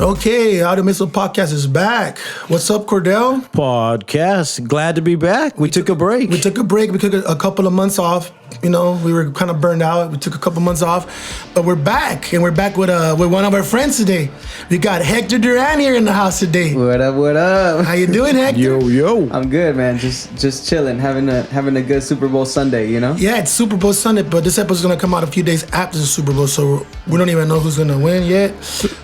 Okay, Audio Missile Podcast is back. What's up, Cordell? Podcast. Glad to be back. We took a break. We took a couple of months off. You know, we were kind of burned out. We took a couple months off, but we're back, and we're back with one of our friends today. We got Hector Duran here in the house today. What up? What up? How you doing, Hector? Yo. I'm good, man. Just chilling, having a good Super Bowl Sunday. You know? Yeah, it's Super Bowl Sunday, but this episode's gonna come out a few days after the Super Bowl, so we don't even know who's gonna win yet.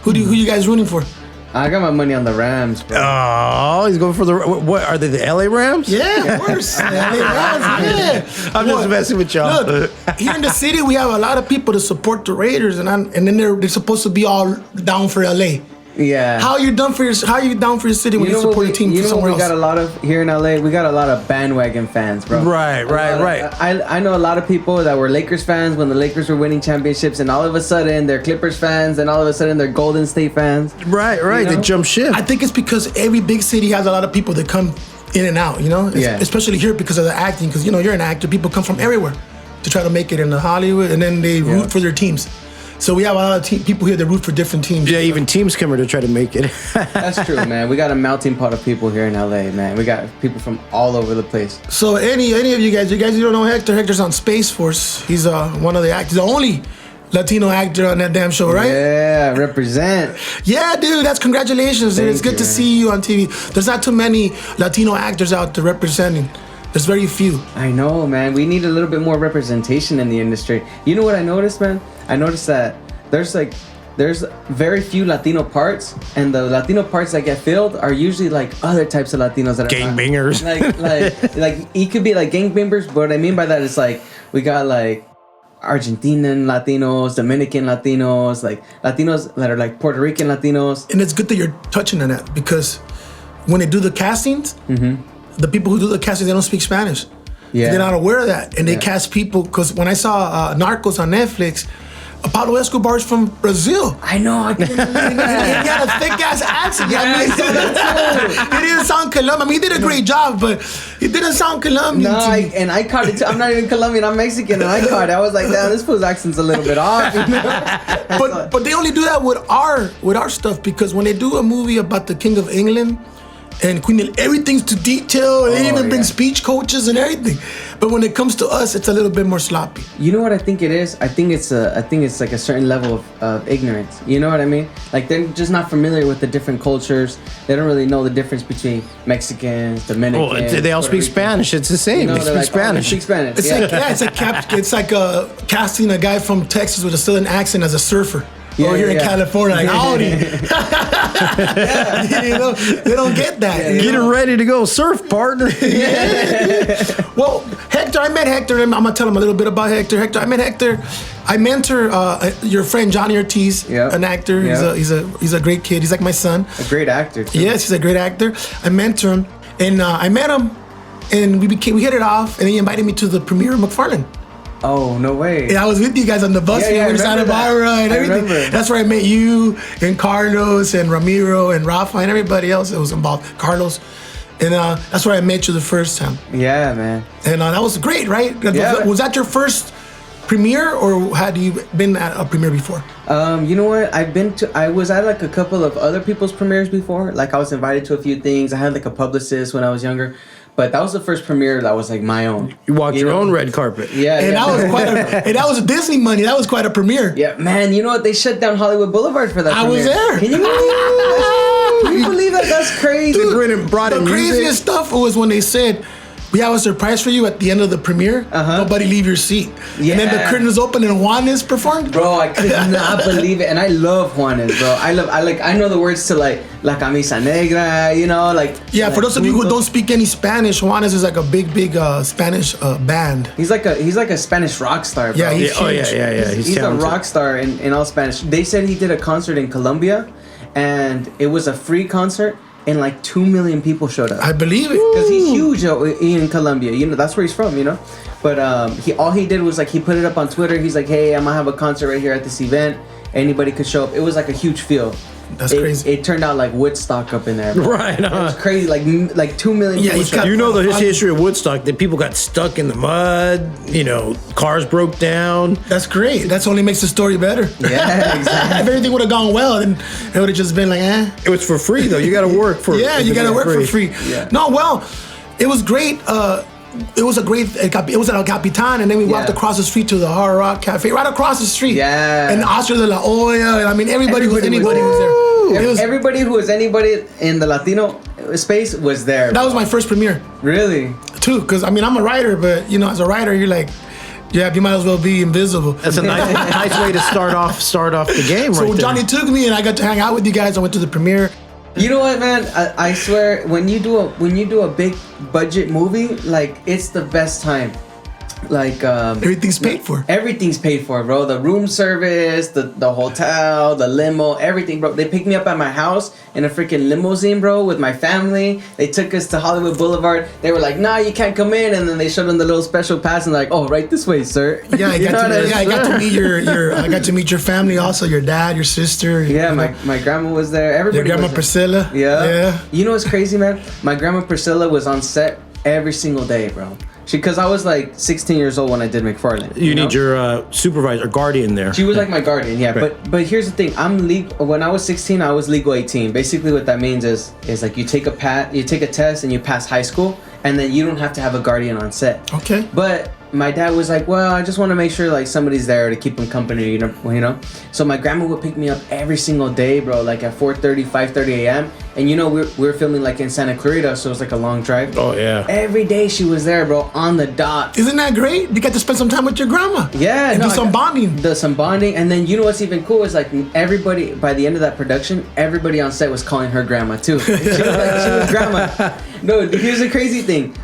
Who you guys rooting for? I got my money on the Rams, bro. Oh, he's going for the... What, are they the LA Rams? Yeah, of course. LA Rams, yeah. I'm just messing with y'all. Look, here in the city, we have a lot of people to support the Raiders, and then they're supposed to be all down for LA. Yeah. How are you down for your city when you support your team for somewhere else? We got a lot of here in LA. We got a lot of bandwagon fans, bro. Right. I know a lot of people that were Lakers fans when the Lakers were winning championships, and all of a sudden they're Clippers fans, and all of a sudden they're Golden State fans. Right. You know? They jump ship. I think it's because every big city has a lot of people that come in and out, you know? Yeah. Especially here because of the acting, because, you know, you're an actor. People come from everywhere to try to make it in Hollywood, and then they root for their teams. So we have a lot of people here that root for different teams. Yeah, even teams come here to try to make it. That's true, man. We got a melting pot of people here in LA, man. We got people from all over the place. So any of you guys who don't know Hector, Hector's on Space Force. He's one of the actors, the only Latino actor on that damn show, right? Yeah, represent. Yeah, dude, that's congratulations. Thank It's good you, to man. see you on TV. There's not too many Latino actors out there representing. There's very few. I know, man. We need a little bit more representation in the industry. You know what I noticed, man? I noticed that there's very few Latino parts, and the Latino parts that get filled are usually like other types of Latinos that are Gangbangers. like it could be like gangbangers, but what I mean by that is like we got like Argentinian Latinos, Dominican Latinos, like Latinos that are like Puerto Rican Latinos. And it's good that you're touching on that, because when they do the castings, the people who do the castings, they don't speak Spanish. Yeah. They're not aware of that, and they cast people. Because when I saw Narcos on Netflix, Pablo Escobar is from Brazil. I know. I couldn't believe He that. had a thick ass accent. Yeah, I saw that He didn't sound Colombian. I mean, he did a great job, but he didn't sound Colombian. No, to me. and I caught it too. I'm not even Colombian. I'm Mexican, and I caught it. I was like, damn, this fool's accent's a little bit off. You know? But they only do that with our stuff, because when they do a movie about the King of England and Queen, everything's to detail, and they even bring speech coaches and everything. But when it comes to us, it's a little bit more sloppy. You know what I think it is? I think it's like a certain level of ignorance. You know what I mean? Like they're just not familiar with the different cultures. They don't really know the difference between Mexicans, Dominicans. They all Puerto speak Ricans. Spanish. It's the same. You know, they speak they're Spanish. They speak Spanish. It's like casting a guy from Texas with a southern accent as a surfer. Or here in California, like, howdy. You know, they don't get that. Get it ready to go surf, partner. Well, Hector, I met Hector, and I'm going to tell him a little bit about Hector. I met Hector. I mentor your friend Johnny Ortiz, an actor. Yep. He's a great kid. He's like my son. A great actor, too. Yes, he's a great actor. I mentor him, and I met him, and we hit it off, and he invited me to the premiere of McFarlane. Oh, no way. And I was with you guys on the bus. Yeah, We went to Santa Barbara and everything. That's where I met you and Carlos and Ramiro and Rafa and everybody else that was involved. Carlos. And that's where I met you the first time. Yeah, man. And that was great, right? Yeah. Was that your first premiere, or had you been at a premiere before? You know what? I was at like a couple of other people's premieres before. Like I was invited to a few things. I had like a publicist when I was younger. But that was the first premiere that was like my own. You walked your own red carpet. Yeah, and that was Disney money. That was quite a premiere. Yeah, man. You know what? They shut down Hollywood Boulevard for that. I premiere. was there. Can you believe that? Can you believe that? That's crazy. Dude, the craziest stuff was when they said, we have a surprise for you at the end of the premiere. Nobody leave your seat. Yeah. And then the curtain was open and Juanes performed. Bro, I could not believe it. And I love Juanes, bro. I know the words to like La Camisa Negra, you know, like. Yeah, for those of you who don't speak any Spanish, Juanes is like a big Spanish band. He's like a Spanish rock star, bro. Yeah, he's huge. Yeah. He's a rock star in all Spanish. They said he did a concert in Colombia, and it was a free concert. And like 2 million people showed up. I believe it. Because he's huge in Colombia. You know, that's where he's from, you know? But all he did was like, he put it up on Twitter. He's like, hey, I'm going to have a concert right here at this event. Anybody could show up. It was like a huge field. That's crazy. It turned out like Woodstock up in there. Bro. Right. It was crazy. Like 2 million. Yeah, people he's got- You know the history of Woodstock, that people got stuck in the mud, cars broke down. That's great. That's only makes the story better. Yeah, exactly. If everything would have gone well, then it would have just been like, eh. It was for free, though. You got to work for Yeah, you got to work for free. Yeah. No, well, it was great. It was a great. It was at El Capitan, and then we walked across the street to the Hard Rock Cafe, right across the street. Yeah. And Oscar de la Hoya. I mean, everybody was there. Everybody who was anybody in the Latino space was there. That was my first premiere Really? too, because I mean I'm a writer, but as a writer you're like, yeah, you might as well be invisible. That's a nice way to start off the game. So right there. Johnny took me, and I got to hang out with you guys. I went to the premiere. You know what, man? I swear, when you do a big budget movie, like it's the best time. Like Everything's paid for. Everything's paid for, bro. The room service, the hotel, the limo, everything, bro. They picked me up at my house in a freaking limousine, bro, with my family. They took us to Hollywood Boulevard. They were like, "Nah, you can't come in." And then they showed them the little special pass and like, "Oh, right this way, sir." Yeah, I got to meet I got to meet your family also, your dad, your sister. Yeah, my grandma was there. Everybody. Your grandma was there. Priscilla. Yeah. You know what's crazy, man? My grandma Priscilla was on set every single day, bro. Because I was like 16 years old when I did McFarlane. You need your supervisor, guardian there. She was like my guardian, yeah. Right. But here's the thing: I'm legal. When I was 16, I was legal 18. Basically, what that means is like you take a test and you pass high school, and then you don't have to have a guardian on set. Okay. But my dad was like, well, I just want to make sure like somebody's there to keep him company, you know. So my grandma would pick me up every single day, bro, like at 4:30, 5:30 a.m. And we're filming like in Santa Clarita, so it's like a long drive. Oh yeah. Every day she was there, bro, on the dot. Isn't that great? You got to spend some time with your grandma. Yeah, And do some bonding. Some bonding, and then you know what's even cool is like everybody by the end of that production, everybody on set was calling her grandma too. She was grandma. No, here's the crazy thing.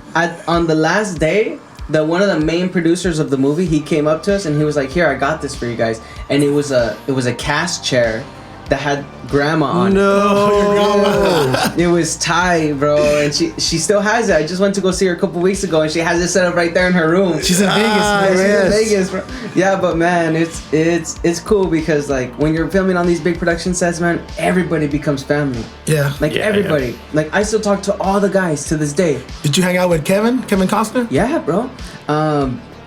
On the last day, one of the main producers of the movie, he came up to us and he was like, "Here, I got this for you guys." And it was a cast chair that had grandma on it. No. It was Thai, bro, and she still has it. I just went to go see her a couple weeks ago, and she has it set up right there in her room. She's in Vegas. Yeah, Man. she's in Vegas, bro. Yeah, but man, it's cool because like when you're filming on these big production sets, man, everybody becomes family. Yeah. Like everybody. Yeah. Like I still talk to all the guys to this day. Did you hang out with Kevin Costner? Yeah, bro.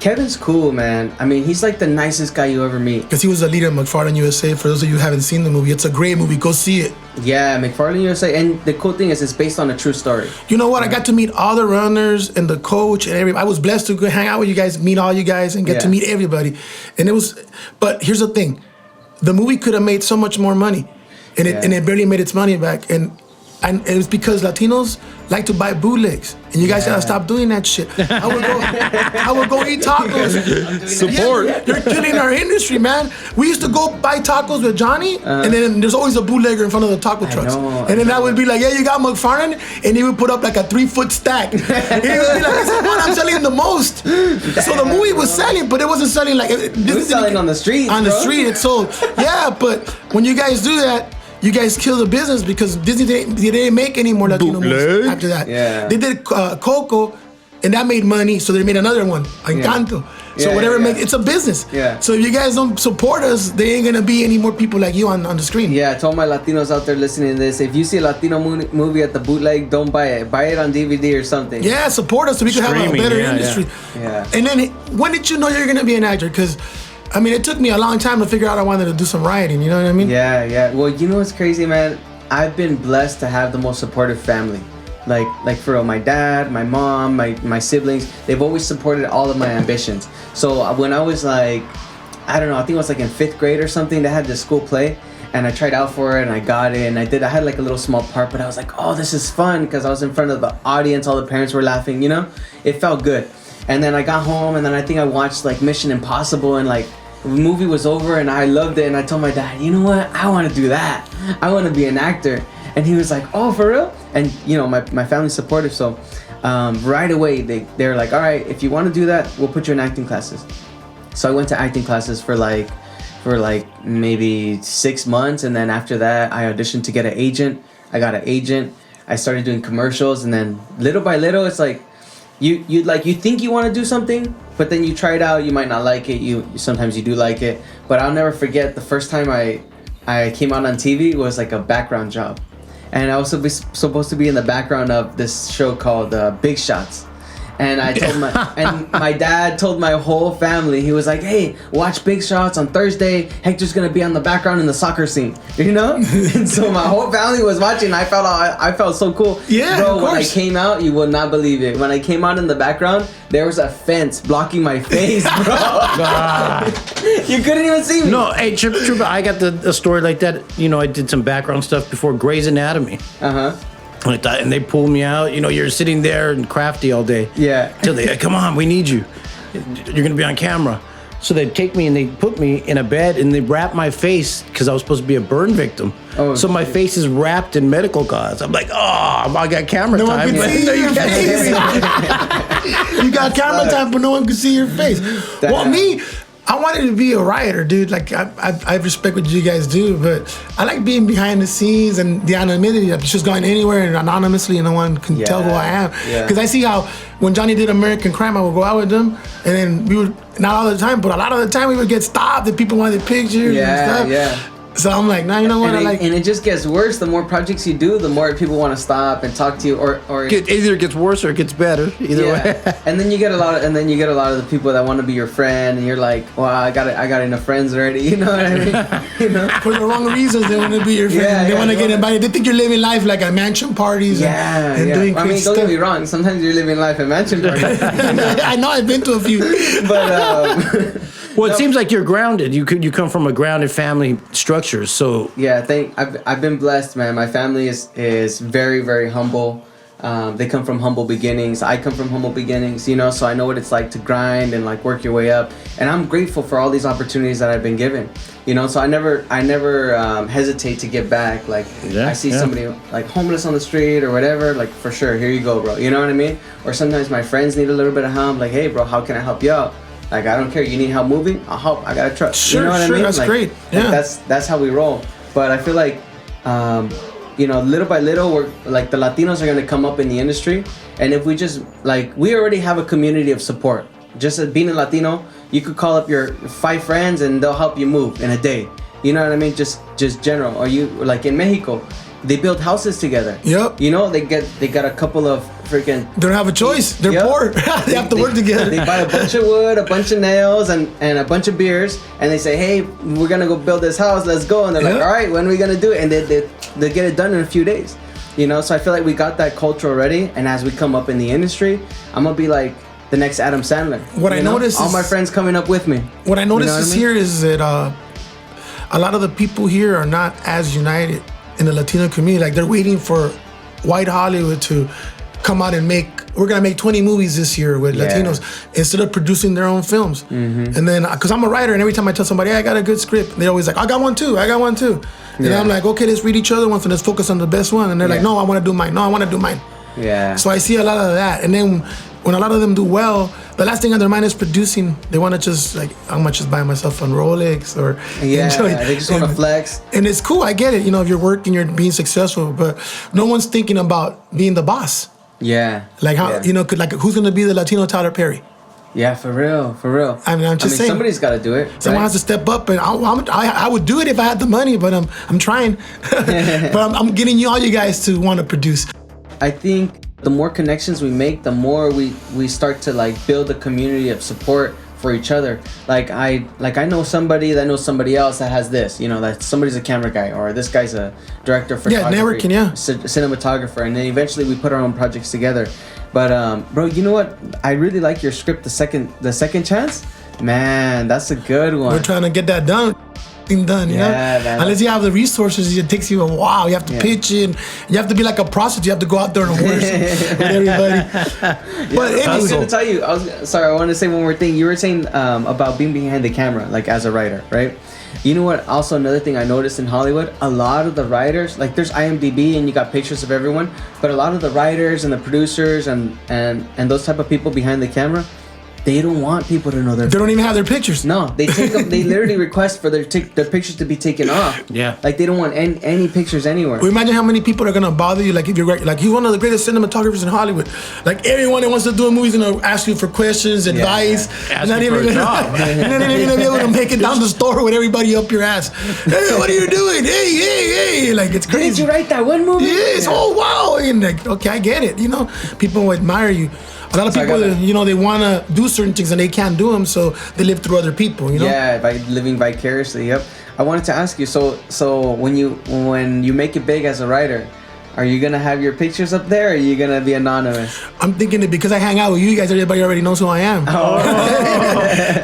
Kevin's cool, man. I mean, he's like the nicest guy you ever meet. Because he was the leader of McFarlane USA. For those of you who haven't seen the movie, it's a great movie. Go see it. Yeah, McFarlane USA. And the cool thing is it's based on a true story. You know what? I got to meet all the runners and the coach and everybody. I was blessed to go hang out with you guys, meet all you guys, and get to meet everybody. And but here's the thing. The movie could have made so much more money. And it barely made its money back. And it was because Latinos like to buy bootlegs, and you guys gotta stop doing that shit. I would go eat tacos. Support. Yeah, you're killing our industry, man. We used to go buy tacos with Johnny, and then there's always a bootlegger in front of the taco trucks. And then I would be like, "Yeah, you got McFarlane," and he would put up like a 3-foot stack. And he would be like, "This is what I'm selling the most." So the movie was selling, but it wasn't selling like It was selling on the street. On the street, it sold. Yeah, but when you guys do that, you guys kill the business because Disney didn't make any more Latino movies after that. Yeah. They did Coco, and that made money, so they made another one, Encanto. So whatever it's a business. Yeah. So if you guys don't support us, there ain't gonna be any more people like you on the screen. Yeah, I told my Latinos out there listening to this, if you see a Latino movie at the bootleg, don't buy it. Buy it on DVD or something. Yeah, support us so we can have a Streaming, better yeah, industry. Yeah. And then when did you know you're gonna be an actor? Because I mean, it took me a long time to figure out I wanted to do some writing. You know what I mean? Yeah. Well, you know what's crazy, man? I've been blessed to have the most supportive family. Like for real, my dad, my mom, my siblings, they've always supported all of my ambitions. So when I was like, I don't know, I think it was like in 5th grade or something, they had this school play, and I tried out for it, and I got it, and I had like a little small part, but I was like, oh, this is fun, because I was in front of the audience, all the parents were laughing, you know? It felt good. And then I got home, and then I think I watched like Mission Impossible, and like the movie was over, and I loved it, and I told my dad, you know what? I want to do that. I want to be an actor. And he was like, oh, for real? And you know, my family's supportive, so right away they're like, all right, if you want to do that, we'll put you in acting classes. So I went to acting classes for like maybe 6 months, and then after that I auditioned to get an agent. I got an agent. I started doing commercials, and then little by little, it's like you think you want to do something, but then you try it out, you might not like it. Sometimes you do like it. But I'll never forget the first time I I came out on TV was like a background job, and I was supposed to be in the background of this show called Big Shots. And I told my dad told my whole family. He was like, "Hey, watch Big Shots on Thursday. Hector's gonna be on the background in the soccer scene, you know." And so my whole family was watching. I felt so cool. Yeah, bro. of When I course. came out, you will not believe it. When I came out in the background, there was a fence blocking my face, bro. You couldn't even see me. No, hey, Trip, I got a story like that. You know, I did some background stuff before Grey's Anatomy. And they pulled me out. You know, you're sitting there and crafty all day. Yeah. Till they, come on, we need you. You're gonna be on camera. So they take me and they put me in a bed and they wrap my face because I was supposed to be a burn victim. Oh, so my face is wrapped in medical gauze. I'm like, oh, I got camera No one time. can see No, your you can't face. see me. You got camera time, but no one can see your face. Damn. Well, me, I wanted to be a writer, dude. Like, I respect what you guys do, but I like being behind the scenes and the anonymity of just going anywhere and anonymously, and no one can tell who I am. Yeah. Because I see how when Johnny did American Crime, I would go out with them, and then we would, not all the time, but a lot of the time we would get stopped and people wanted pictures and stuff. Yeah. So I'm like, nah, you know what? And it just gets worse. The more projects you do, the more people want to stop and talk to you, or Either it gets worse or it gets better. Either way. And then you get a lot of the people that want to be your friend, and you're like, well, I got enough friends already. You know what I mean? You know? for the wrong reasons, they want to be your friend. Yeah, they want to yeah, get they invited. They think you're living life like at mansion parties and doing I crazy mean, don't stuff. get me wrong. Sometimes you're living life in mansion parties, I know, I've been to a few. but Well, it seems like you're grounded. You come from a grounded family structure. So yeah, I've been blessed, man. My family is very, very humble. They come from humble beginnings. I come from humble beginnings, you know, so I know what it's like to grind and like work your way up. And I'm grateful for all these opportunities that I've been given, you know. So I never hesitate to give back. Like I see somebody like homeless on the street or whatever, like for sure, here you go, bro. You know what I mean? Or sometimes my friends need a little bit of help. Like, hey, bro, how can I help you out? Like, I don't care. You need help moving? I'll help. I got a truck. Sure, you know what I mean? That's like, great. Yeah. Like that's how we roll. But I feel like, you know, little by little, we're like the Latinos are gonna come up in the industry, and if we just like, we already have a community of support. Just as being a Latino, you could call up your 5 friends and they'll help you move in a day. You know what I mean? Just general. Or you like in Mexico, they build houses together. Yep. You know, they got a couple of freaking. They don't have a choice. They're Yep. poor. they have to work together. They buy a bunch of wood, a bunch of nails, and a bunch of beers, and they say, "Hey, we're gonna go build this house. Let's go." And they're like, Yep. "All right, when are we gonna do it?" And they get it done in a few days. You know, so I feel like we got that culture already. And as we come up in the industry, I'm gonna be like the next Adam Sandler. What I you know? notice all is- my friends coming up with me. What I notice You know what is I mean? here is that a lot of the people here are not as united in the Latino community. Like, they're waiting for white Hollywood to come out and we're gonna make 20 movies this year with Yeah. Latinos instead of producing their own films. And then, cause I'm a writer, and every time I tell somebody, hey, I got a good script, they're always like, I got one too. And Yeah. I'm like, okay, let's read each other once and let's focus on the best one. And they're like, Yeah. no, I wanna do mine. No, I wanna do mine. Yeah. So I see a lot of that. And then when a lot of them do well, the last thing on their mind is producing. They want to just like, I'm gonna just buy myself a Rolex or enjoy. They just want to flex. And it's cool, I get it. You know, if you're working, you're being successful, but no one's thinking about being the boss. Yeah. Like how, yeah. you know, who's gonna be the Latino Tyler Perry? Yeah, for real. I mean, I'm just saying. Somebody's got to do it. Someone right? has to step up, and I would do it if I had the money, but I'm trying. But I'm getting all you guys to want to produce. I think the more connections we make, the more we start to like build a community of support for each other. Like I know somebody that knows somebody else that has this, you know, that somebody's a camera guy or this guy's a director of photography. networking, yeah. Cinematographer, and then eventually we put our own projects together. But bro, you know what? I really like your script, the second chance. Man, that's a good one. We're trying to get that done. Done, you know? man. Unless you have the resources, it takes you a while. You have to pitch in. You have to be like a prostitute. You have to go out there and horse with everybody. But I was anyway, gonna tell you. I wanted to say one more thing. You were saying about being behind the camera, like as a writer, right? You know what? Also, another thing I noticed in Hollywood, a lot of the writers, like there's IMDb and you got pictures of everyone, but a lot of the writers and the producers and those type of people behind the camera, they don't want people to know their. They don't even have their pictures. No, they take them. They literally request for their pictures to be taken off. Yeah. Like they don't want any pictures anywhere. Well, imagine how many people are gonna bother you. Like if you're like he's one of the greatest cinematographers in Hollywood. Like everyone that wants to do a movie is gonna ask you for questions, advice. Ask Not you even for a gonna, job. you're not even gonna be able to make it down the store with everybody up your ass. Hey, what are you doing? Hey! Like it's crazy. Did you write that one movie? Yes. Yeah. Oh wow! And like, okay, I get it. You know, people will admire you. A lot of So I people, gotta- you know, they want to do certain things and they can't do them, so they live through other people. You know. Yeah, by living vicariously. Yep. I wanted to ask you. So when you make it big as a writer, are you gonna have your pictures up there, or are you gonna be anonymous? I'm thinking that because I hang out with you guys, everybody already knows who I am.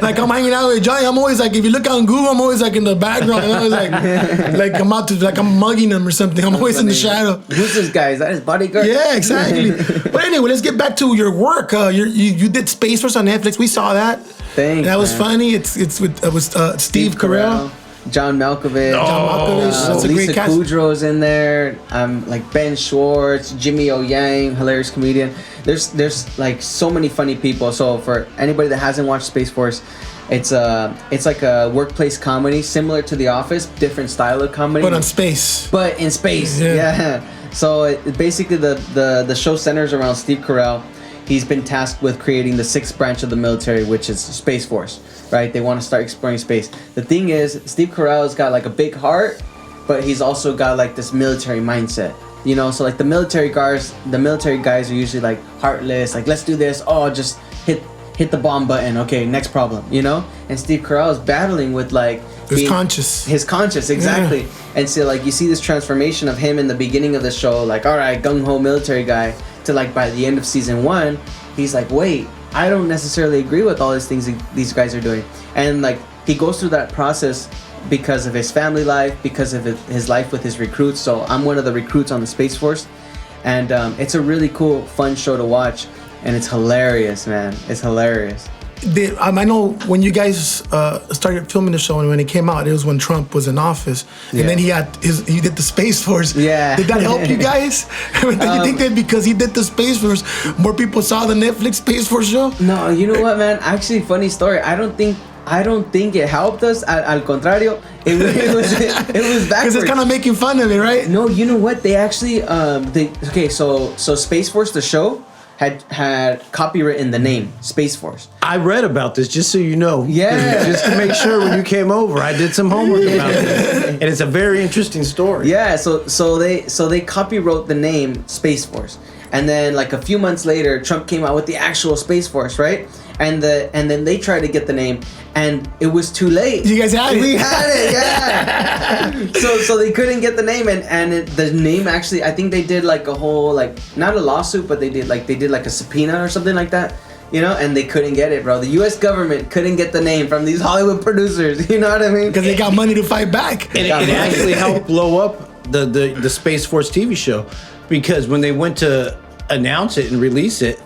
Like I'm hanging out with Johnny. I'm always like, if you look on Google, I'm always like in the background. I'm always like I'm out to like I'm mugging them or something. I'm always in the shadow. Who's this guy? Is that his bodyguard? Yeah, exactly. But anyway, let's get back to your work. You did Space Force on Netflix. We saw that. Thanks. That was man. funny. It's with Steve Carell. John Malkovich. John Malkovich. That's a Lisa great cast. Kudrow's in there. Like Ben Schwartz, Jimmy O Yang, hilarious comedian. There's like so many funny people. So for anybody that hasn't watched Space Force, it's like a workplace comedy similar to The Office, different style of comedy. But on space. But in space. Yeah. Yeah. So basically the show centers around Steve Carell. He's been tasked with creating the sixth branch of the military, which is Space Force, right? They want to start exploring space. The thing is, Steve Carell's got like a big heart, but he's also got like this military mindset, you know? So like the military guys are usually like heartless, like let's do this. Oh, just hit the bomb button. Okay, next problem, you know? And Steve Carell is battling with like His conscience. His conscience, exactly. Yeah. And so like you see this transformation of him in the beginning of the show, like all right, gung-ho military guy, to like by the end of season 1, he's like, wait, I don't necessarily agree with all these things these guys are doing. And like he goes through that process because of his family life, because of his life with his recruits. So I'm one of the recruits on the Space Force, and it's a really cool, fun show to watch, and it's hilarious, man. It's hilarious. I know when you guys started filming the show and when it came out, it was when Trump was in office, and Yeah. then he did the Space Force. Yeah. Did that help you guys? Do you think that because he did the Space Force, more people saw the Netflix Space Force show? No, you know what, man? Actually, funny story. I don't think it helped us. Al contrario, it was backwards. Because it's kind of making fun of it, right? No, you know what? They actually so Space Force the show had copywritten the name Space Force. I read about this, just so you know. Yeah. Just to make sure when you came over, I did some homework about this. And it's a very interesting story. Yeah, so they copywrote the name Space Force. And then like a few months later, Trump came out with the actual Space Force, right? And then they tried to get the name, and it was too late. You guys had it. We had it, yeah. so they couldn't get the name, and the name actually, I think they did like a whole like not a lawsuit, but they did like a subpoena or something like that, you know. And they couldn't get it, bro. The U.S. government couldn't get the name from these Hollywood producers. You know what I mean? Because they got money to fight back. And it actually helped blow up the Space Force TV show, because when they went to announce it and release it,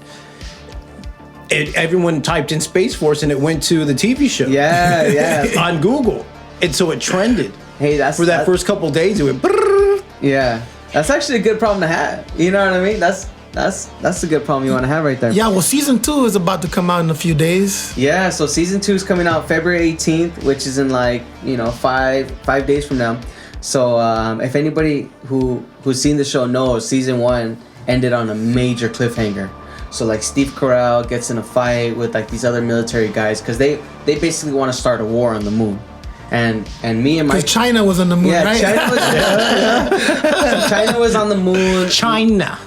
everyone typed in Space Force and it went to the TV show. Yeah. On Google. And so it trended. Hey, that's For that first couple of days, it went brrrr. Yeah, that's actually a good problem to have. You know what I mean? That's a good problem you want to have right there. Yeah, well, season 2 is about to come out in a few days. Yeah, so season 2 is coming out February 18th, which is in like, you know, five days from now. So if anybody who's seen the show knows, season 1 ended on a major cliffhanger. So like Steve Carell gets in a fight with like these other military guys because they basically want to start a war on the moon. And me and my Because China was on the moon, right? China was on the moon. China.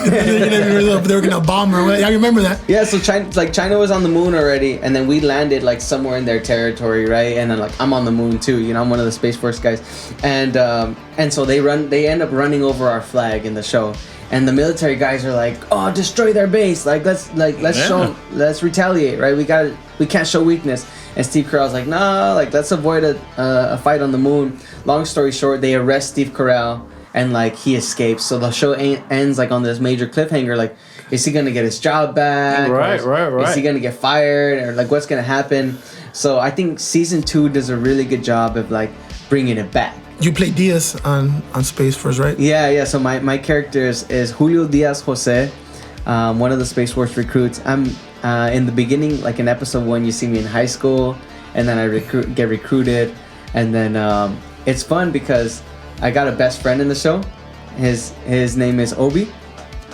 They were gonna bomb her. I remember that. Yeah, so China was on the moon already, and then we landed like somewhere in their territory, right? And then like I'm on the moon too, you know, I'm one of the Space Force guys, and so they end up running over our flag in the show, and the military guys are like, oh, destroy their base, let's retaliate, right? We can't show weakness. And Steve Carell's like, nah, like let's avoid a fight on the moon. Long story short, they arrest Steve Carell, and like he escapes. So the show ends like on this major cliffhanger. Like, is he gonna get his job back? Right. Is he gonna get fired, or like what's gonna happen? So I think season 2 does a really good job of like bringing it back. You play Diaz on Space Force, right? Yeah. So my character is Julio Diaz Jose, one of the Space Force recruits. in the beginning, like in episode 1, you see me in high school, and then I get recruited, and then it's fun because I got a best friend in the show. His name is Obi.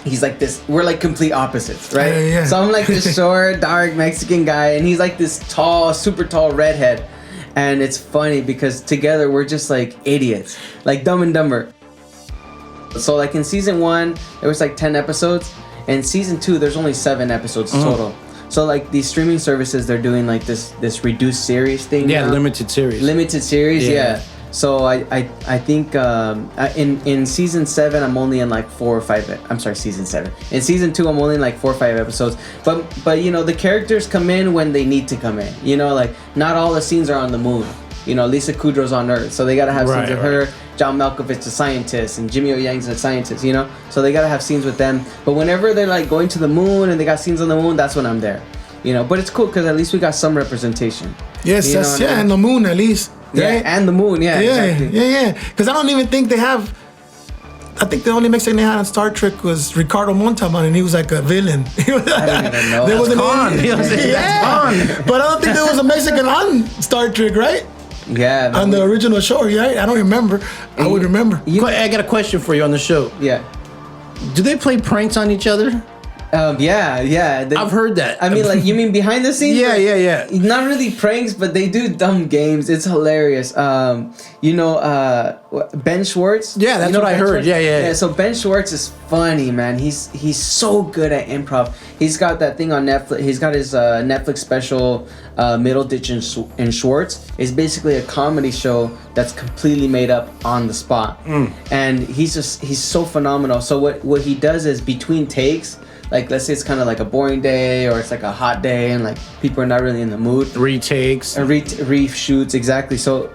He's like this. We're like complete opposites, right? Yeah. So I'm like this short, dark Mexican guy, and he's like this tall, super tall redhead. And it's funny because together we're just like idiots, like Dumb and Dumber. So like in season 1, there was like 10 episodes, and season 2, there's only 7 episodes total. So like these streaming services, they're doing like this reduced series thing. Yeah, now. Limited series. Yeah. So I think in season 7 I'm only in like 4 or 5. I'm sorry, season 7. In season 2 I'm only in like 4 or 5 episodes. But you know, the characters come in when they need to come in. You know, like not all the scenes are on the moon. You know, Lisa Kudrow's on Earth, so they gotta have scenes with her. John Malkovich's a scientist, and Jimmy O Yang's a scientist. You know, so they gotta have scenes with them. But whenever they're like going to the moon and they got scenes on the moon, that's when I'm there. You know, but it's cool because at least we got some representation. Yes, that's, yeah, and the moon at least. Yeah, right? and the moon, yeah, exactly. Yeah. Because I don't even think they have. I think the only Mexican they had on Star Trek was Ricardo Montalban, and he was like a villain. I don't even know. There wasn't Khan. any- That's Khan. But I don't think there was a Mexican on Star Trek, right? Yeah. On the original show, right? I don't remember. I would remember. I got a question for you on the show. Yeah. Do they play pranks on each other? Yeah. I've heard that. I mean, like, you mean behind the scenes? Yeah. Not really pranks, but they do dumb games. It's hilarious. You know, Ben Schwartz? Yeah, that's you know what I Ben heard. Schwartz? Yeah. So Ben Schwartz is funny, man. He's so good at improv. He's got that thing on Netflix. He's got his Netflix special, Middle Ditch and Schwartz. It's basically a comedy show that's completely made up on the spot. And he's so phenomenal. So what he does is between takes, like let's say it's kind of like a boring day or it's like a hot day and like people are not really in the mood. Retakes. Reshoots, exactly. So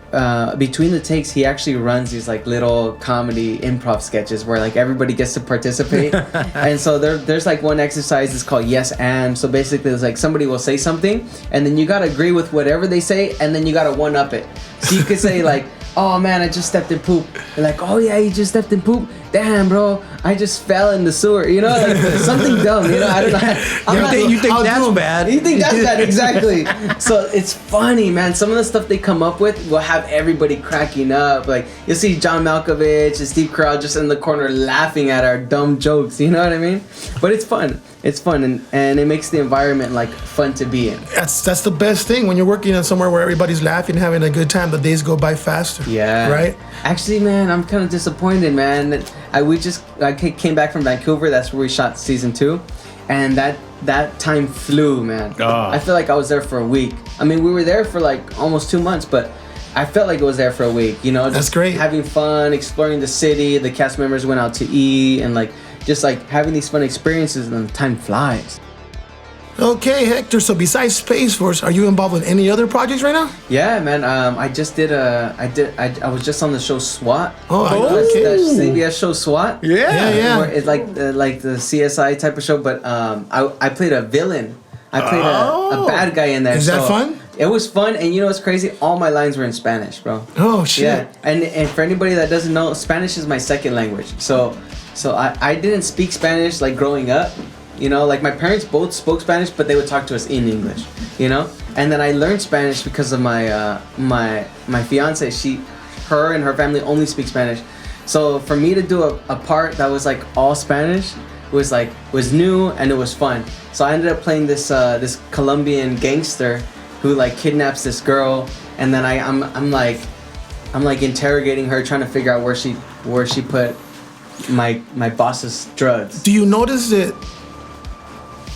between the takes, he actually runs these like little comedy improv sketches where like everybody gets to participate. And so there's like one exercise that's called yes and. So basically it's like somebody will say something and then you gotta agree with whatever they say and then you gotta one up it. So you could say like, oh man, I just stepped in poop. They're like, oh yeah, you just stepped in poop. Damn, bro, I just fell in the sewer. You know, like something dumb. You know, I don't know. You think that's bad? You think that's bad, exactly. So it's funny, man. Some of the stuff they come up with will have everybody cracking up. Like you'll see John Malkovich and Steve Carell just in the corner laughing at our dumb jokes. You know what I mean? But it's fun. It's fun and it makes the environment like fun to be in. That's the best thing when you're working on somewhere where everybody's laughing, having a good time. The days go by faster. Yeah. Right. Actually, man, I'm kind of disappointed, man. I came back from Vancouver. That's where we shot season 2, and that time flew, man. Oh. I feel like I was there for a week. I mean, we were there for like almost 2 months, but I felt like it was there for a week. You know, that's great. Having fun, exploring the city. The cast members went out to eat, and like just like having these fun experiences, and then time flies. Okay, Hector. So besides Space Force, are you involved with any other projects right now? Yeah, man. I just did I was just on the show SWAT. Okay. The CBS show SWAT. Yeah. Where it's like the CSI type of show, but I played a villain. I played a bad guy in there. Is that fun? It was fun, and you know what's crazy? All my lines were in Spanish, bro. Oh shit. Yeah, and for anybody that doesn't know, Spanish is my second language. So I didn't speak Spanish like growing up. You know, like my parents both spoke Spanish, but they would talk to us in English. You know, and then I learned Spanish because of my my fiance. Her and her family only speak Spanish. So for me to do a part that was like all Spanish was new and it was fun. So I ended up playing this Colombian gangster who like kidnaps this girl, and then I'm like interrogating her, trying to figure out where she put my boss's drugs. Do you notice that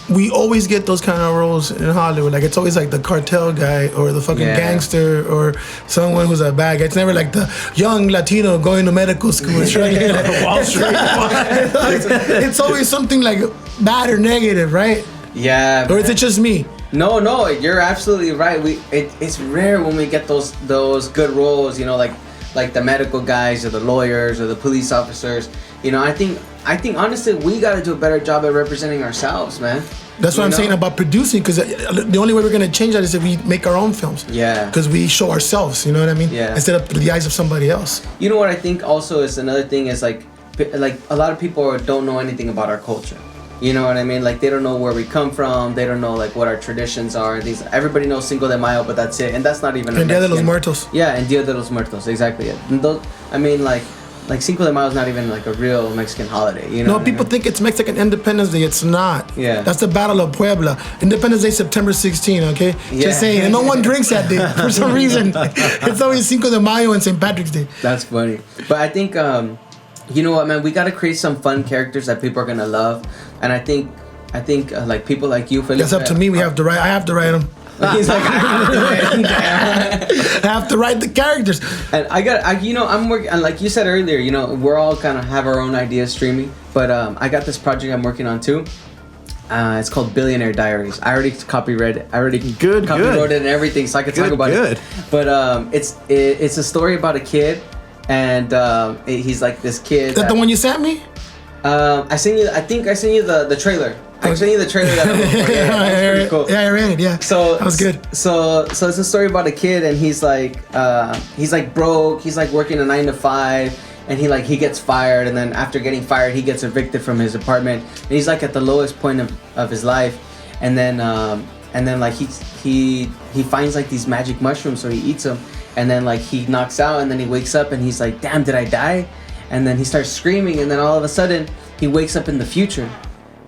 we always get those kind of roles in Hollywood? Like it's always like the cartel guy or the fucking gangster or someone who's a bad guy. It's never like the young Latino going to medical school and struggling at Wall Street. It's always something like bad or negative, right? Yeah. Or is it just me? No, you're absolutely right. It's rare when we get those good roles, you know, like the medical guys or the lawyers or the police officers. You know, I think honestly we got to do a better job at representing ourselves, man. That's what I'm saying about producing, because the only way we're gonna change that is if we make our own films. Yeah. Because we show ourselves, you know what I mean? Yeah. Instead of through the eyes of somebody else. You know what I think also is another thing is like a lot of people don't know anything about our culture. You know what I mean? Like they don't know where we come from. They don't know like what our traditions are. Everybody knows Cinco de Mayo, but that's it. And that's not even. And Dia de los Muertos. Yeah, and Dia de los Muertos, exactly. And those, I mean, like Cinco de Mayo is not even like a real Mexican holiday. You know? No, people think it's Mexican Independence Day. It's not. Yeah. That's the Battle of Puebla. Independence Day, September 16. Okay. Yeah. Just saying. And no one drinks that day for some reason. It's always Cinco de Mayo and St. Patrick's Day. That's funny. But I think, you know what, man? We got to create some fun characters that people are gonna love, and I think like people like you, Felipe. That's up to me. I have to write them. He's like, I have to write the characters. and I'm working, and like you said earlier, you know, we're all kind of have our own ideas streaming, but I got this project I'm working on too. It's called Billionaire Diaries. I already copywrote it. Copywrote it and everything, so I could talk about it. But it's a story about a kid, and he's like this kid. Is that the one you sent me? I sent you. I think I sent you the trailer. I sent you the trailer. That was pretty cool. Yeah, I read it. Yeah. So that was good. So it's a story about a kid, and he's like broke. He's like working a 9 to 5, and he gets fired, and then after getting fired, he gets evicted from his apartment, and he's like at the lowest point of his life, and then like he finds like these magic mushrooms, so he eats them, and then like he knocks out, and then he wakes up, and he's like, damn, did I die? And then he starts screaming, and then all of a sudden he wakes up in the future.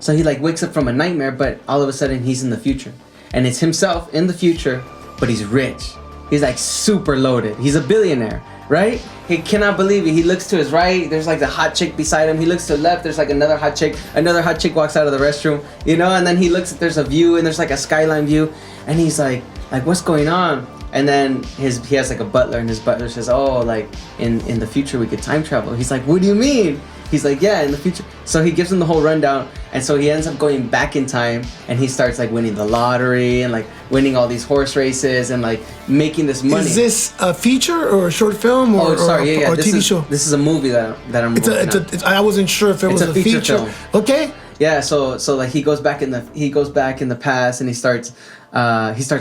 So he like wakes up from a nightmare, but all of a sudden he's in the future, and it's himself in the future, but he's rich. He's like super loaded. He's a billionaire, right? He cannot believe it. He looks to his right. There's like the hot chick beside him. He looks to the left. There's like another hot chick. Another hot chick walks out of the restroom, you know. And then he looks at there's a view, and there's like a skyline view, and he's like what's going on? And then he has like a butler, and his butler says, oh, like in the future we could time travel. He's like, what do you mean? He's like, yeah, in the future. So he gives him the whole rundown, and so he ends up going back in time, and he starts like winning the lottery and like winning all these horse races and like making this money. Is this a feature or a short film or, or a TV show? This is a movie that I'm working on. I wasn't sure if it was a feature film. Okay. Yeah, so like he goes back in the past, and he starts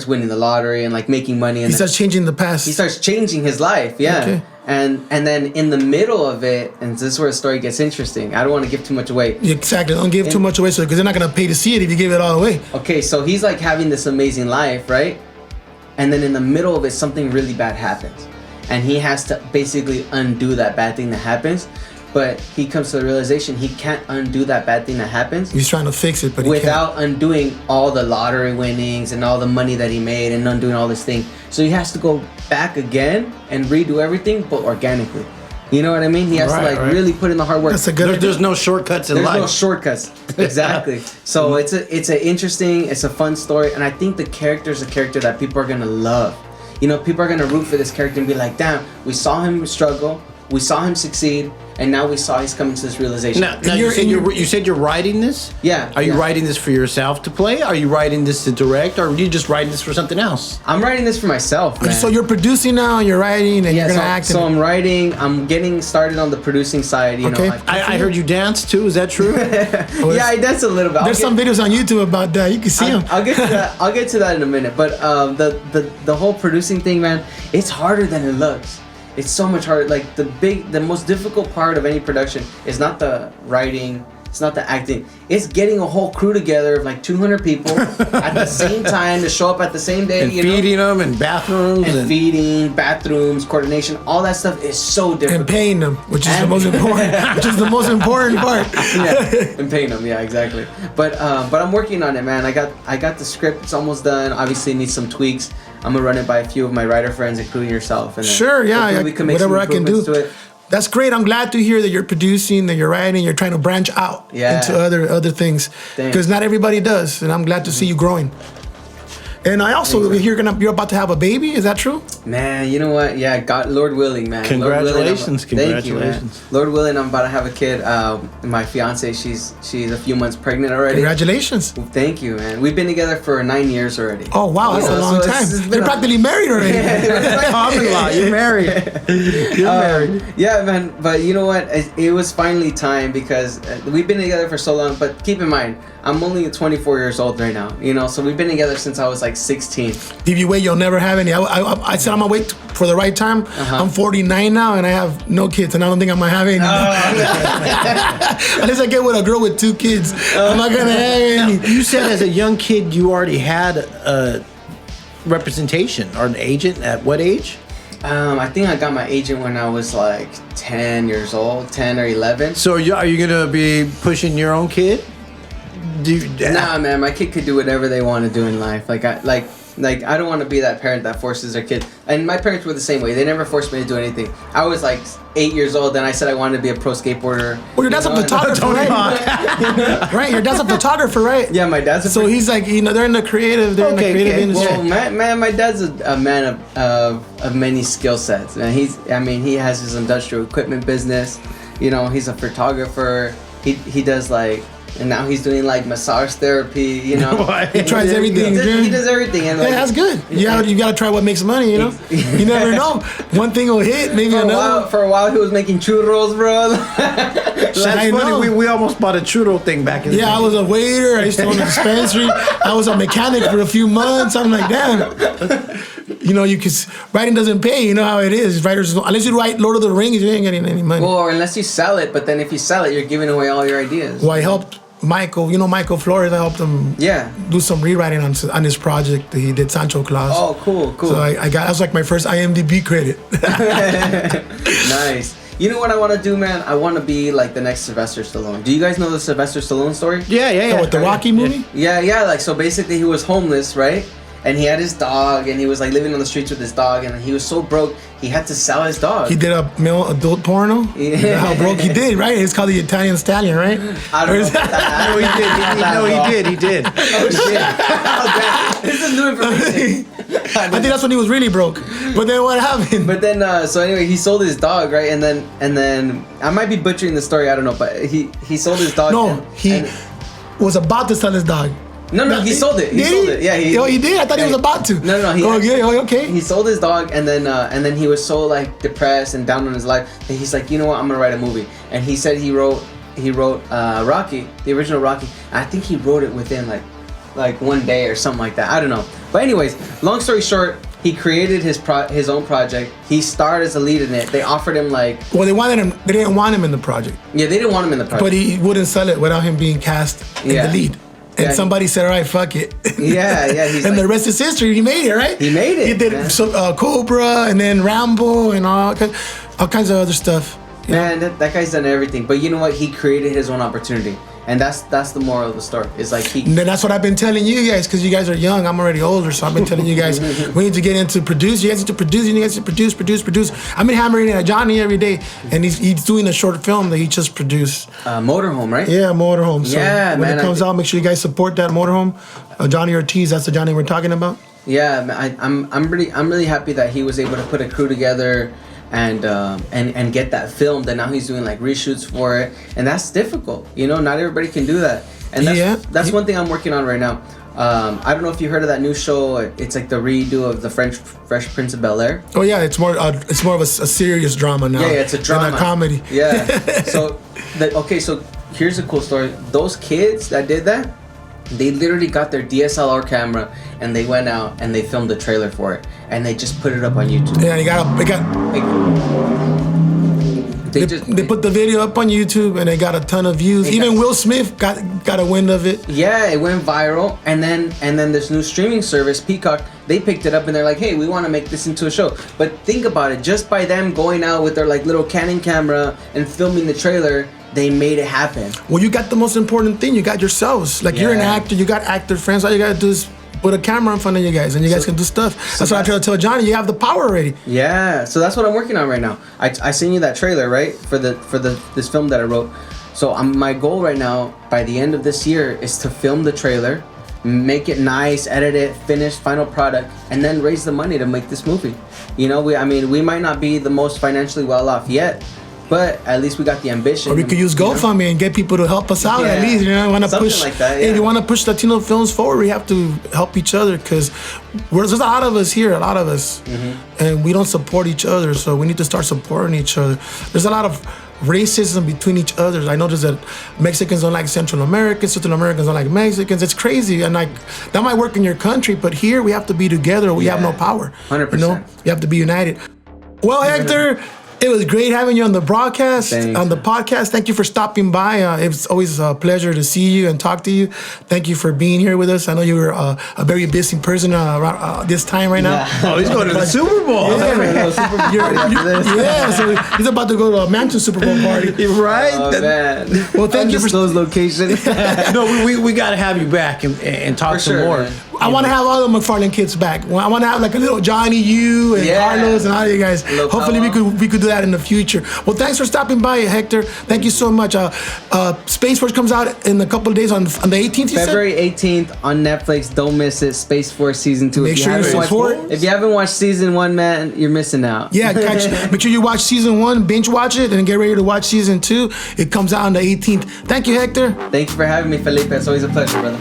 winning the lottery and like making money, and he starts changing the past. He starts changing his life, yeah. Okay. And then in the middle of it, and this is where the story gets interesting. I don't want to give too much away. Exactly, don't give too much away, because they're not gonna pay to see it if you give it all away. Okay, so he's like having this amazing life, right? And then in the middle of it, something really bad happens, and he has to basically undo that bad thing that happens. But he comes to the realization he can't undo that bad thing that happens. He's trying to fix it, but he without can't. Undoing all the lottery winnings and all the money that he made, and undoing all this thing. So he has to go back again and redo everything, but organically. You know what I mean? He has to really put in the hard work. That's a good. There's no shortcuts in life. There's no shortcuts. Exactly. So it's a fun story, and I think the character's a character that people are gonna love. You know, people are gonna root for this character and be like, damn, we saw him struggle. We saw him succeed, and now we saw he's coming to this realization. Now you said you're writing this? Yeah. Are you writing this for yourself to play? Are you writing this to direct? Or are you just writing this for something else? I'm writing this for myself, man. So you're producing now, and you're writing, and you're going to act. So I'm writing. I'm getting started on the producing side. You know, I heard you dance, too. Is that true? Yeah, I dance a little bit. There's some videos on YouTube about that. You can see them. I'll get to that. I'll get to that in a minute. But the whole producing thing, man, it's harder than it looks. It's so much harder. Like the most difficult part of any production is not the writing, it's not the acting. It's getting a whole crew together of like 200 people at the same time to show up at the same day. And feeding them, and bathrooms. And feeding, bathrooms, coordination, all that stuff is so difficult. And paying them, which is the most important. Which is the most important part. Yeah, and paying them. Yeah, exactly. But I'm working on it, man. I got the script. It's almost done. Obviously, it needs some tweaks. I'm gonna run it by a few of my writer friends, including yourself. And sure, yeah, we can make whatever I can do. To it. That's great. I'm glad to hear that you're producing, that you're writing, you're trying to branch out into other things, because not everybody does, and I'm glad to see you growing. And I also you're about to have a baby. Is that true? Man, you know what? Yeah, God, Lord willing, man. Congratulations! Thank you, man. Lord willing, I'm about to have a kid. My fiance, she's a few months pregnant already. Congratulations! Thank you, man. We've been together for 9 years already. Oh wow, that's a long time. You're practically married already. You're married. You're married. Yeah, man. But you know what? It was finally time, because we've been together for so long. But keep in mind, I'm only 24 years old right now. You know, so we've been together since I was like 16. If you wait, you'll never have any. I said I'm gonna wait for the right time. I'm 49 now, and I have no kids, and I don't think I'm gonna have any. Unless I get with a girl with 2 kids, I'm not gonna have any. You said as a young kid you already had a representation or an agent. At what age? I think I got my agent when I was like 10 years old, 10 or 11. So are you gonna be pushing your own kid? Nah, man, my kid could do whatever they want to do in life. Like I don't want to be that parent that forces their kid. And my parents were the same way. They never forced me to do anything. I was like 8 years old, and I said I wanted to be a pro skateboarder. Well, your dad's a photographer, right? Right, your dad's a photographer, right? Yeah, my dad's a So he's like, they're in the creative industry. Well, my dad's a man of many skill sets. And he has his industrial equipment business. You know, he's a photographer. He does like. And now he's doing like massage therapy, you know. He tries everything. He does everything. And like, yeah, that's good. Yeah, you gotta try what makes money, you know. You never know. One thing will hit, maybe another. For a while, he was making churros, bro. That's funny. We almost bought a churro thing back in the day. I was a waiter. I used to own a dispensary. I was a mechanic for a few months. I'm like, damn. You know, writing doesn't pay. You know how it is. Writers, unless you write Lord of the Rings, you ain't getting any money. Well, or unless you sell it. But then if you sell it, you're giving away all your ideas. Well, I helped Michael. You know Michael Flores. I helped him. Do some rewriting on his project. He did Sancho Claus. Oh, cool. So that was like my first IMDb credit. Nice. You know what I want to do, man? I want to be like the next Sylvester Stallone. Do you guys know the Sylvester Stallone story? Yeah. Oh, with the Rocky movie? Yeah. Like, so basically he was homeless, right? And he had his dog, and he was like living on the streets with his dog, and he was so broke he had to sell his dog. He did a male adult porno. Yeah. How broke he did, right? It's called the Italian Stallion, right? I don't know. He did. Oh shit! Oh, this is new information. I think that's when he was really broke. But then what happened? But then, so anyway, he sold his dog, right? And then I might be butchering the story. I don't know, but he sold his dog. No, he was about to sell his dog. No, he sold it. He sold it. Yeah, he did. I thought he was about to. No. Okay. He sold his dog, and then he was so like depressed and down on his life that he's like, you know what, I'm gonna write a movie. And he said he wrote Rocky, the original Rocky. I think he wrote it within like one day or something like that. I don't know. But anyways, long story short, he created his own project. He starred as a lead in it. They offered him like. Well, they didn't want him in the project. Yeah, they didn't want him in the project. But he wouldn't sell it without him being cast in the lead. And somebody said, all right, fuck it. Yeah. And the rest is history. He made it, right? He made it. He did Cobra and then Rambo and all kinds of other stuff. Man, that guy's done everything. But you know what? He created his own opportunity. And that's the moral of the story. It's like that's what I've been telling you guys, because you guys are young. I'm already older, so I've been telling you guys we need to get into produce. You guys need to produce. You guys need to produce. I've been hammering it at Johnny every day, and he's doing a short film that he just produced. Motorhome, right? Yeah, Motorhome. So when it comes out, make sure you guys support that Motorhome. Johnny Ortiz, that's the Johnny we're talking about. Yeah, I'm really happy that he was able to put a crew together. And get that filmed, and now he's doing like reshoots for it, and that's difficult. You know, not everybody can do that, and that's one thing I'm working on right now. I don't know if you heard of that new show. It's like the redo of the Fresh Prince of Bel-Air. Oh yeah, it's more of a serious drama now. Yeah, it's a drama, than a comedy. Yeah. So here's a cool story. Those kids that did that, they literally got their DSLR camera and they went out and they filmed the trailer for it, and they just put it up on YouTube. Yeah, they put the video up on YouTube and they got a ton of views. Even Will Smith got a wind of it. Yeah, it went viral, and then this new streaming service, Peacock, they picked it up and they're like, hey, we want to make this into a show. But think about it, just by them going out with their like little Canon camera and filming the trailer, they made it happen. Well, you got the most important thing. You got yourselves. Like you're an actor. You got actor friends. All you gotta do is put a camera in front of you guys, and you guys can do stuff. That's what I try to tell Johnny. You have the power already. Yeah. So that's what I'm working on right now. I seen you that trailer, right, for this film that I wrote. So my goal right now by the end of this year is to film the trailer, make it nice, edit it, finish final product, and then raise the money to make this movie. You know, we might not be the most financially well off yet, but at least we got the ambition. Or we could use GoFundMe and get people to help us out at least. You know, want to push. Like that, If you want to push Latino films forward, we have to help each other, because there's a lot of us here, and we don't support each other. So we need to start supporting each other. There's a lot of racism between each other. I noticed that Mexicans don't like Central Americans don't like Mexicans. It's crazy, and like that might work in your country, but here we have to be together. We have no power. 100%. You know, we have to be united. Well, Hector, it was great having you on the broadcast, on the podcast. Thank you for stopping by. It's always a pleasure to see you and talk to you. Thank you for being here with us. I know you were a very busy person around this time right now. Oh, he's going to the Super Bowl. Yeah, so he's about to go to a Mansion Super Bowl party. Right? Oh, man. Well, thank you for those locations. No, we got to have you back and talk some more. Man. I want to have all the McFarlane kids back. I want to have like a little Johnny, you and Carlos and all you guys. Hopefully we could do that in the future. Well, thanks for stopping by, Hector. Thank you so much. Space Force comes out in a couple of days on the 18th. February 18th on Netflix. Don't miss it. Space Force season 2. Make sure you support. If you haven't watched season 1, man, you're missing out. Yeah, make sure you watch season 1, binge watch it, and get ready to watch season 2. It comes out on the 18th. Thank you, Hector. Thank you for having me, Felipe. It's always a pleasure, brother.